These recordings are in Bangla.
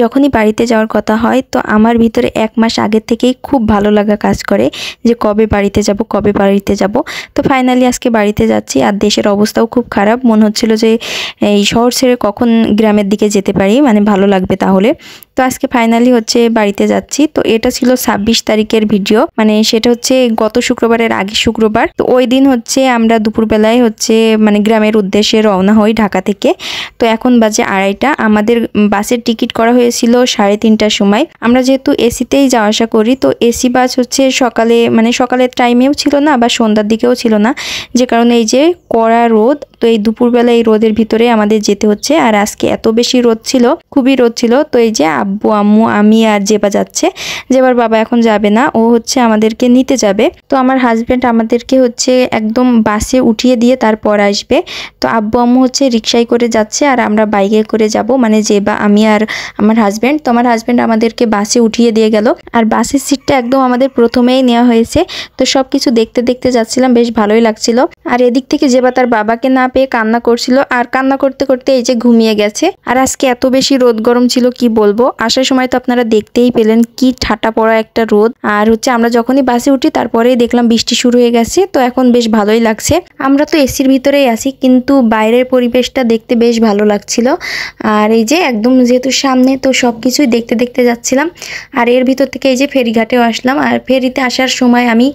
যখনই বাড়িতে যাওয়ার কথা হয় তো আমার ভিতরে 1 মাস আগের থেকেই খুব ভালো লাগা কাজ করে যে কবে বাড়িতে যাব। তো ফাইনালি আজকে বাড়িতে যাচ্ছি। আর দেশের অবস্থাও খুব খারাপ, মনে হচ্ছিল যে এই শহর ছেড়ে কখন গ্রামের দিকে যেতে পারি, মানে ভালো লাগবে তাহলে। তো আজকে ফাইনালি হচ্ছে বাড়িতে যাচ্ছি। তো এটা ছিল 26 তারিখের ভিডিও, মানে সেটা হচ্ছে গত শুক্রবারের আগে শুক্রবার। তো ওই দিন হচ্ছে আমরা দুপুরবেলায় হচ্ছে মানে গ্রামের উদ্দেশ্যে রওনা হই ঢাকা থেকে। তো এখন বাজে 2:30। আমাদের বাসের টিকিট করা হয়েছিল 3:30টার সময়। আমরা যেহেতু এসিতেই যাওয়া আসা করি, তো এসি বাস হচ্ছে সকালে মানে সকালের টাইমেও ছিল না বা সন্ধ্যার দিকেও ছিল না, যে কারণে এই যে কড়া রোদ, তো এই দুপুরবেলা এই রোদের ভিতরে আমাদের যেতে হচ্ছে। আর আজকে এত বেশি রোদ ছিল, খুবই রোদ ছিল। তো এই যে আব্বু আম্মু আমি আর জেবা যাচ্ছে। জেবার বাবা এখন যাবে না, ও হচ্ছে আমাদেরকে নিতে যাবে। তো আমার হাজবেন্ড আমাদেরকে হচ্ছে একদম বাসে উঠিয়ে দিয়ে তারপর আসবে। তো আব্বু আম্মু হচ্ছে রিক্সায় করে যাচ্ছে আর আমরা বাইকে করে যাব, মানে জেবা আমি আর আমার হাজবেন্ড। তো আমার হাজবেন্ড আমাদেরকে বাসে উঠিয়ে দিয়ে গেল, আর বাসের সিটটা একদম আমাদের প্রথমেই নেওয়া হয়েছে। তো সবকিছু দেখতে দেখতে যাচ্ছিলাম, বেশ ভালোই লাগছিল। আর এদিক থেকে জেবা তার বাবাকে না পেয়ে কান্না করছিল, আর কান্না করতে করতে এই যে ঘুমিয়ে গেছে। আর আজকে এত বেশি রোদ গরম ছিল কি বলবো। আসার সময় তো আপনারা দেখতেই পেলেন কি ঠাটা পড়া একটা রোদ। আর হচ্ছে আমরা যখনই বাসে উঠি তারপরেই দেখলাম বৃষ্টি শুরু হয়ে গেছে। তো এখন বেশ ভালোই লাগছে। আমরা তো এসির ভিতরেই আছি, কিন্তু বাইরের পরিবেশটা দেখতে বেশ ভালো লাগছিল। আর এই যে একদম যেহেতু সামনে, তো সবকিছুই দেখতে দেখতে যাচ্ছিলাম। আর এর ভিতর থেকে এই যে ফেরিঘাটেও আসলাম। আর ফেরিতে আসার সময় আমি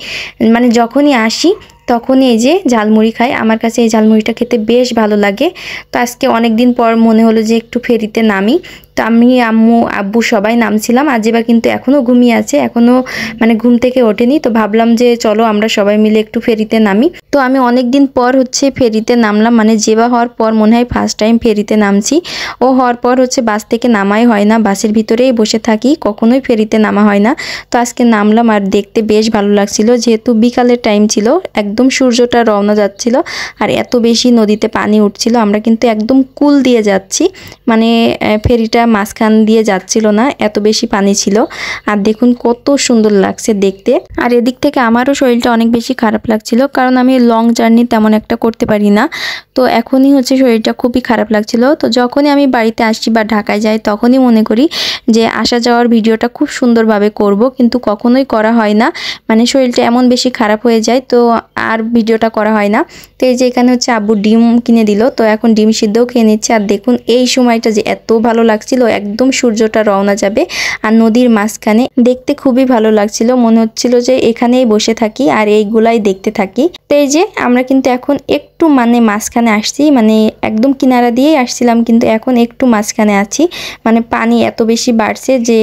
মানে যখনই আসি তখনই এই যে ঝালমুড়ি খাই। আমার কাছে এই ঝালমুড়িটা খেতে বেশ ভালো লাগে। তো আজকে অনেক দিন পর মনে হলো যে একটু ফেরিতে নামি। তো আমি আম্মু আব্বু সবাই নামছিলাম। আজিবা কিন্তু এখনও ঘুমিয়ে আছে, এখনও মানে ঘুম থেকে ওঠেনি। তো ভাবলাম যে চলো আমরা সবাই মিলে একটু ফেরিতে নামি। তো আমি অনেক দিন পর হচ্ছে ফেরিতে নামলাম, মানে জেবা হওয়ার পর মনে হয় ফার্স্ট টাইম ফেরিতে নামছি। ও হওয়ার পর হচ্ছে বাস থেকে নামাই হয় না, বাসের ভিতরেই বসে থাকি, কখনোই ফেরিতে নামা হয় না। তো আজকে নামলাম আর দেখতে বেশ ভালো লাগছিল, যেহেতু বিকালের টাইম ছিল, একদম সূর্যটা রওনা যাচ্ছিল আর এত বেশি নদীতে পানি উঠছিল। আমরা কিন্তু একদম কুল দিয়ে যাচ্ছি, মানে ফেরিটা মাঝখান দিয়ে যাচ্ছিল না, এত বেশি পানি ছিল। আর দেখুন কত সুন্দর লাগছে দেখতে। আর এদিক থেকে আমারও শরীরটা অনেক বেশি খারাপ লাগছিল, কারণ আমি লং জার্নি তেমন একটা করতে পারি না। তো এখনই হচ্ছে শরীরটা খুবই খারাপ লাগছিল। তো যখনই আমি বাড়িতে আসি বা ঢাকায় যাই তখনই মনে করি যে আসা যাওয়ার ভিডিওটা খুব সুন্দরভাবে করব, কিন্তু কখনোই করা হয় না, মানে শরীরটা এমন বেশি খারাপ হয়ে যায় তো আর ভিডিওটা করা হয় না। তো এই যে এখানে হচ্ছে আব্বু ডিম কিনে দিল, তো এখন ডিম সিদ্ধও খেয়ে নিচ্ছে। আর দেখুন এই সময়টা যে এত ভালো লাগছিল, একদম সূর্যটা রওনা যাবে আর নদীর মাঝখানে, দেখতে খুবই ভালো লাগছিল। মনে হচ্ছিল যে এখানেই বসে থাকি আর এইগুলাই দেখতে থাকি। তো এই যে আমরা কিন্তু এখন একটু মানে মাঝখানে আসছি, মানে একদম কিনারা দিয়েই আসছিলাম, কিন্তু এখন একটু মাঝখানে আছি। মানে পানি এত বেশি বাড়ছে যে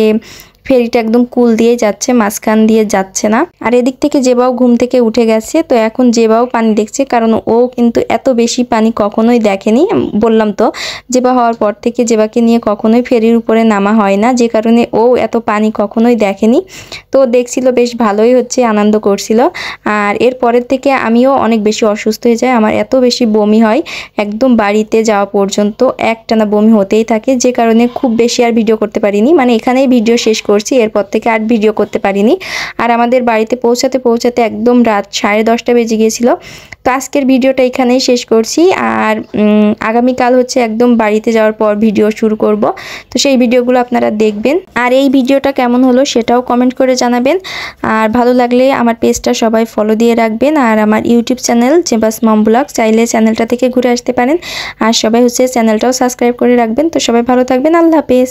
ফেরিটা একদম কুল দিয়ে যাচ্ছে, মাঝখান দিয়ে যাচ্ছে না। আর এদিক থেকে জেবাও ঘুম থেকে উঠে গেছে, তো এখন জেবাও পানি দেখছে, কারণ ও কিন্তু এত বেশি পানি কখনোই দেখেনি। বললাম তো জেবা হওয়ার পর থেকে জেবাকে নিয়ে কখনোই ফেরির উপরে নামা হয় না, যে কারণে ও এত পানি কখনোই দেখেনি। তো দেখছিল বেশ ভালোই হচ্ছে, আনন্দ করছিল। আর এর পরের থেকে আমিও অনেক বেশি অসুস্থ হয়ে যাই, আমার এত বেশি বমি হয়, একদম বাড়িতে যাওয়া পর্যন্ত একটানা বমি হতেই থাকে, যে কারণে খুব বেশি আর ভিডিও করতে পারিনি, মানে এখানেই ভিডিও শেষ করছি, এরপর থেকে আর ভিডিও করতে পারিনি। আর আমাদের বাড়িতে পৌঁছাতে পৌঁছাতে একদম রাত 10:30 বেজে গিয়েছিল। তো আজকের ভিডিওটা এখানেই শেষ করছি। আর আগামীকাল হচ্ছে একদম বাড়িতে যাওয়ার পর ভিডিও শুরু করব, তো সেই ভিডিওগুলো আপনারা দেখবেন। আর এই ভিডিওটা কেমন হলো সেটাও কমেন্ট করে জানাবেন। আর ভালো লাগলে আমার পেজটা সবাই ফলো দিয়ে রাখবেন। আর আমার ইউটিউব চ্যানেল জেবাস মম ব্লগ, চাইলে চ্যানেলটা থেকে ঘুরে আসতে পারেন। আর সবাই হচ্ছে চ্যানেলটাও সাবস্ক্রাইব করে রাখবেন। তো সবাই ভালো থাকবেন, আল্লাহ হাফেজ।